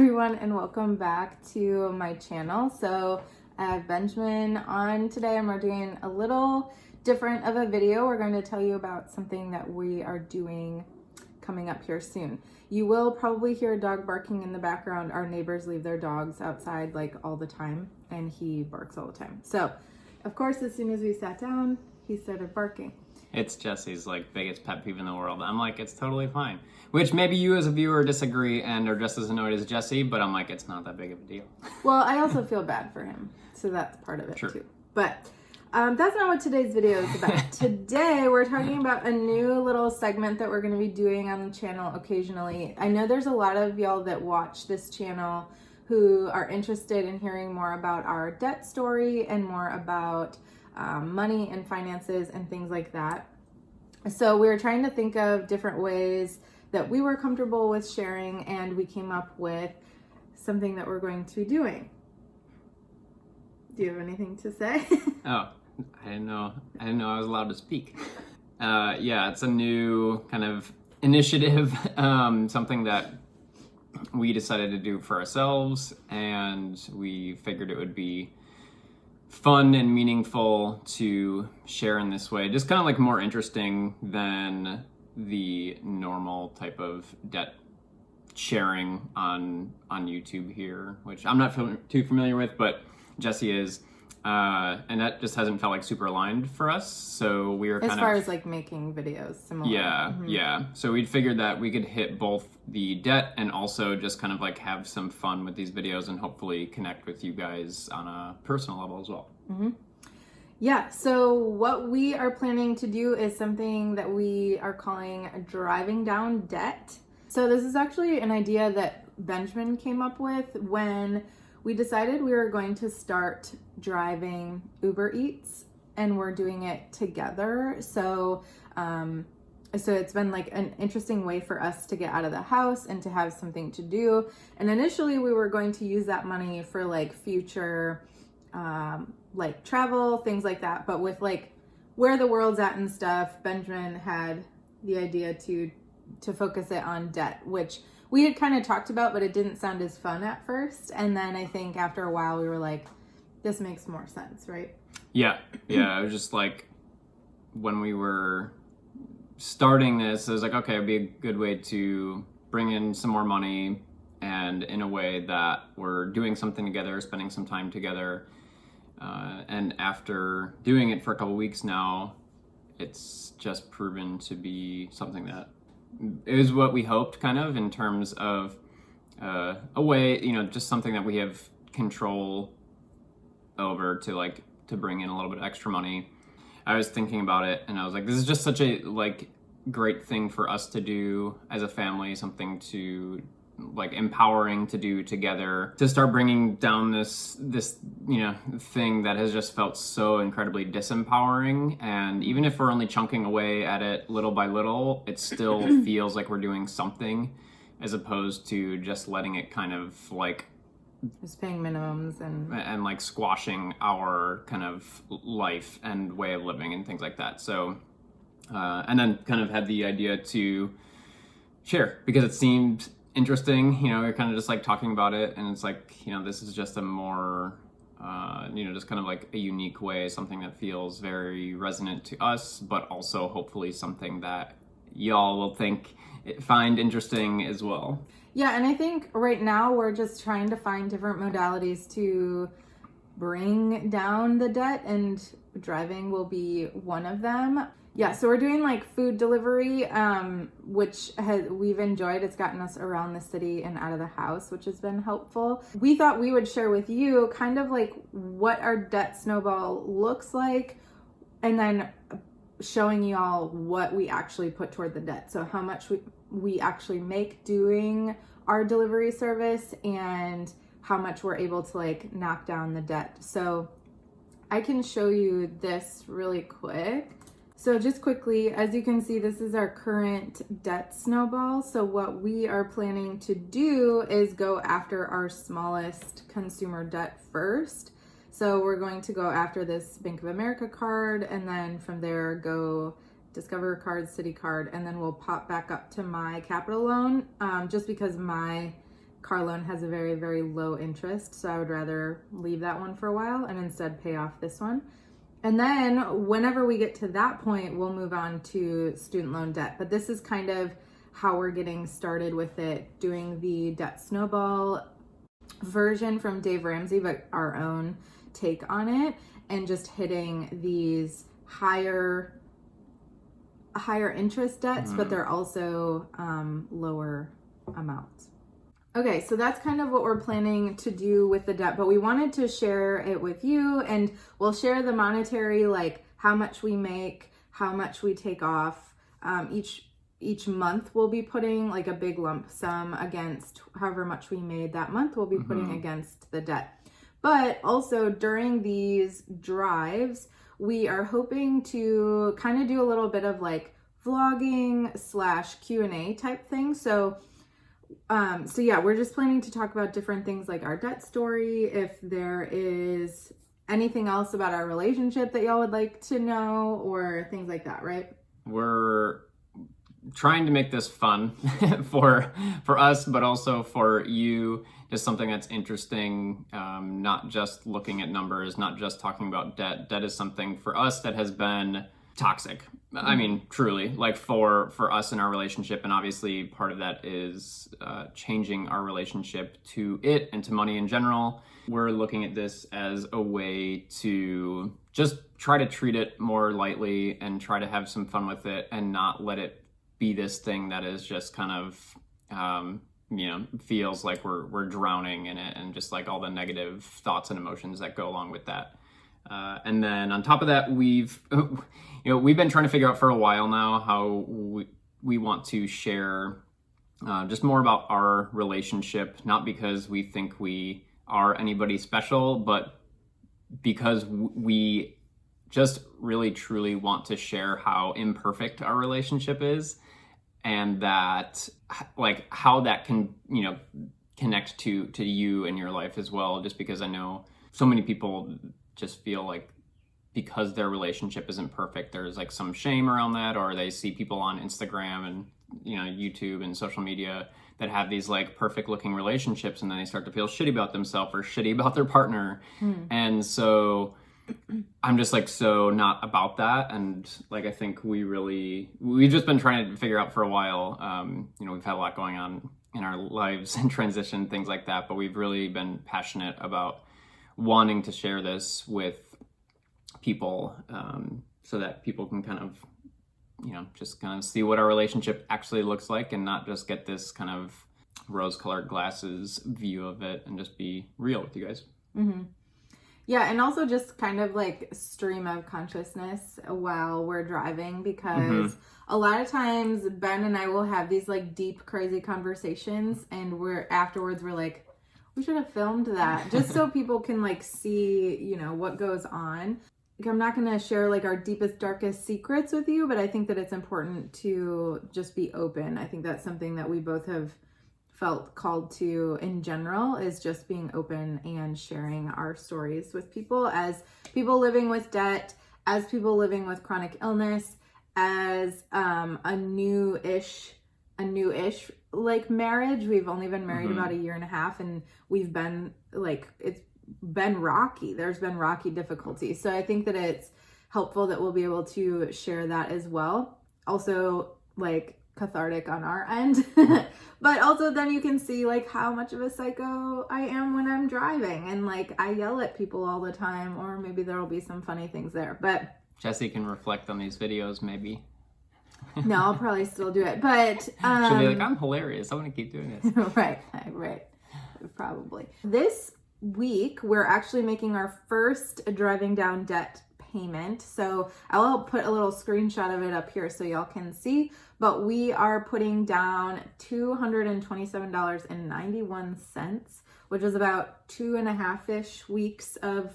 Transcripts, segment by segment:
everyone, and welcome back to my channel. So I have Benjamin on today, and we're doing a little different of a video. We're going to tell you about something that we are doing coming up here soon. You will probably hear a dog barking in the background. Our neighbors leave their dogs outside like all the time, and he barks all the time. So of course, as soon as we sat down, he started barking. It's Jesse's like biggest pet peeve in the world. I'm like, it's totally fine. Which maybe you as a viewer disagree and are just as annoyed as Jesse, but I'm like, it's not that big of a deal. Well, I also feel bad for him, so that's part of it Sure. too. But that's not what today's video is about. Today, we're talking about a new little segment that we're going to be doing on the channel occasionally. I know there's a lot of y'all that watch this channel who are interested in hearing more about our debt story and more about money and finances and things like that. So we were trying to think of different ways that we were comfortable with sharing, and we came up with something that we're going to be doing. Do you have anything to say? Oh, I didn't know I was allowed to speak. Yeah, it's a new kind of initiative, something that we decided to do for ourselves, and we figured it would be fun and meaningful to share in this way. Just kind of like more interesting than the normal type of debt sharing on YouTube here, which I'm not too familiar with, but Jesse is. And that just hasn't felt like super aligned for us. So we were as far as like making videos similar. Yeah, yeah. So we'd figured that we could hit both the debt and also just kind of like have some fun with these videos and hopefully connect with you guys on a personal level as well. Yeah, so what we are planning to do is something that we are calling driving down debt. So this is actually an idea that Benjamin came up with when we decided we were going to start driving Uber Eats, and we're doing it together. So it's been like an interesting way for us to get out of the house and to have something to do. And initially we were going to use that money for like future like travel, things like that. But with like where the world's at and stuff, Benjamin had the idea to focus it on debt, which we had kind of talked about, but it didn't sound as fun at first. And then I think after a while we were like, this makes more sense, right? Yeah. It was just like when we were starting this, it was like, okay, it'd be a good way to bring in some more money, and in a way that we're doing something together, spending some time together. And after doing it for a couple weeks now, it's just proven to be something that is what we hoped, kind of, in terms of a way, just something that we have control over to bring in a little bit of extra money. I was thinking about it and I was like, this is just such a like great thing for us to do as a family, something to like empowering to do together, to start bringing down this thing that has just felt so incredibly disempowering. And even if we're only chunking away at it little by little, it still feels like we're doing something, as opposed to just letting it kind of like just paying minimums and like squashing our kind of life and way of living and things like that. So and then kind of had the idea to share because it seemed interesting. We're kind of just like talking about it, and it's like, this is just a more just kind of like a unique way, something that feels very resonant to us, but also hopefully something that y'all will find interesting as well. Yeah, and I think right now we're just trying to find different modalities to bring down the debt, and driving will be one of them. Yeah, so we're doing like food delivery, which we've enjoyed. It's gotten us around the city and out of the house, which has been helpful. We thought we would share with you kind of like what our debt snowball looks like, and then showing you all what we actually put toward the debt. So how much we actually make doing our delivery service, and how much we're able to like knock down the debt. So I can show you this really quick. So just quickly, as you can see, this is our current debt snowball. So what we are planning to do is go after our smallest consumer debt first. So we're going to go after this Bank of America card, and then from there go Discover card, Citi card, and then we'll pop back up to my Capital loan, just because my car loan has a very, very low interest. So I would rather leave that one for a while and instead pay off this one. And then whenever we get to that point, we'll move on to student loan debt. But this is kind of how we're getting started with it, doing the debt snowball version from Dave Ramsey, but our own take on it, and just hitting these higher interest debts, but they're also lower amounts. Okay, so that's kind of what we're planning to do with the debt, but we wanted to share it with you, and we'll share the monetary, like how much we make, how much we take off. Each month we'll be putting like a big lump sum against however much we made that month, we'll be putting against the debt. But also during these drives, we are hoping to kind of do a little bit of like vlogging / Q&A type thing. So yeah, we're just planning to talk about different things like our debt story. If there is anything else about our relationship that y'all would like to know, or things like that, right? We're trying to make this fun for us, but also for you. Just something that's interesting, not just looking at numbers, not just talking about debt. Debt is something for us that has been toxic. I mean, truly, like for us in our relationship. And obviously part of that is changing our relationship to it and to money in general. We're looking at this as a way to just try to treat it more lightly and try to have some fun with it and not let it be this thing that is just kind of, feels like we're drowning in it, and just like all the negative thoughts and emotions that go along with that. And then on top of that, we've been trying to figure out for a while now how we want to share just more about our relationship, not because we think we are anybody special, but because we just really truly want to share how imperfect our relationship is, and that like how that can connect to you and your life as well. Just because I know so many people just feel like because their relationship isn't perfect, there's like some shame around that, or they see people on Instagram and YouTube and social media that have these like perfect looking relationships, and then they start to feel shitty about themselves or shitty about their partner. And so I'm just like so not about that. And like I think we've just been trying to figure out for a while. We've had a lot going on in our lives and transition, things like that, but we've really been passionate about wanting to share this with people, so that people can kind of just kind of see what our relationship actually looks like, and not just get this kind of rose-colored glasses view of it, and just be real with you guys. Yeah, and also just kind of like stream of consciousness while we're driving, because a lot of times Ben and I will have these like deep, crazy conversations, and we're like, we should have filmed that, just so people can like see, what goes on. Like, I'm not going to share like our deepest, darkest secrets with you, but I think that it's important to just be open. I think that's something that we both have felt called to in general, is just being open and sharing our stories with people, as people living with debt, as people living with chronic illness, as a new-ish like marriage. We've only been married about 1.5 years, and we've been like, it's been rocky. There's been rocky difficulty. So I think that it's helpful that we'll be able to share that as well. Also, like, cathartic on our end, but also then you can see like how much of a psycho I am when I'm driving, and like I yell at people all the time, or maybe there'll be some funny things there. But Jesse can reflect on these videos, maybe. No, I'll probably still do it, but she'll be like, I'm hilarious, I'm gonna keep doing this. right, probably. This week we're actually making our first driving down debt payment, so I'll put a little screenshot of it up here so y'all can see, but we are putting down $227.91, which is about 2.5-ish weeks of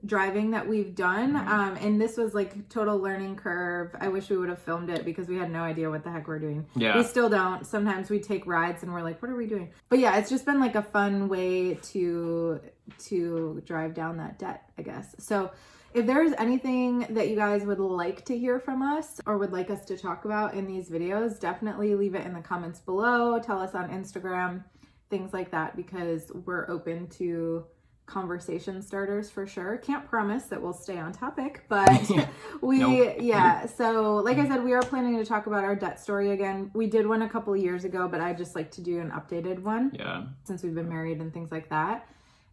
driving that we've done. And this was like total learning curve. I wish we would have filmed it, because we had no idea what the heck we're doing. Yeah. We still don't. Sometimes we take rides and we're like, what are we doing? But yeah, it's just been like a fun way to drive down that debt, I guess. So if there's anything that you guys would like to hear from us, or would like us to talk about in these videos, definitely leave it in the comments below. Tell us on Instagram, things like that, because we're open to conversation starters for sure. Can't promise that we'll stay on topic, but so like I said, we are planning to talk about our debt story again. We did one a couple of years ago, but I just like to do an updated one since we've been married and things like that.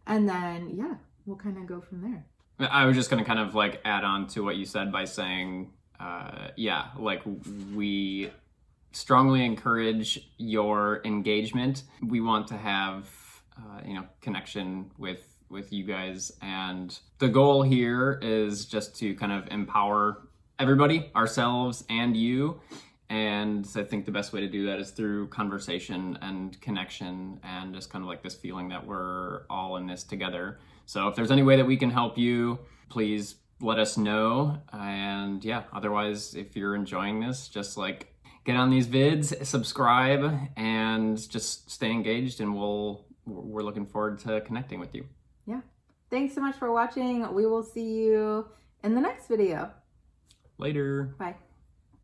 And then we'll kind of go from there. I was just going to kind of like add on to what you said by saying like we strongly encourage your engagement. We want to have connection with you guys, and the goal here is just to kind of empower everybody, ourselves and you. And I think the best way to do that is through conversation and connection, and just kind of like this feeling that we're all in this together. So if there's any way that we can help you, please let us know. And otherwise, if you're enjoying this, just like get on these vids, subscribe, and just stay engaged, and we're looking forward to connecting with you. Thanks so much for watching. We will see you in the next video. Later. Bye.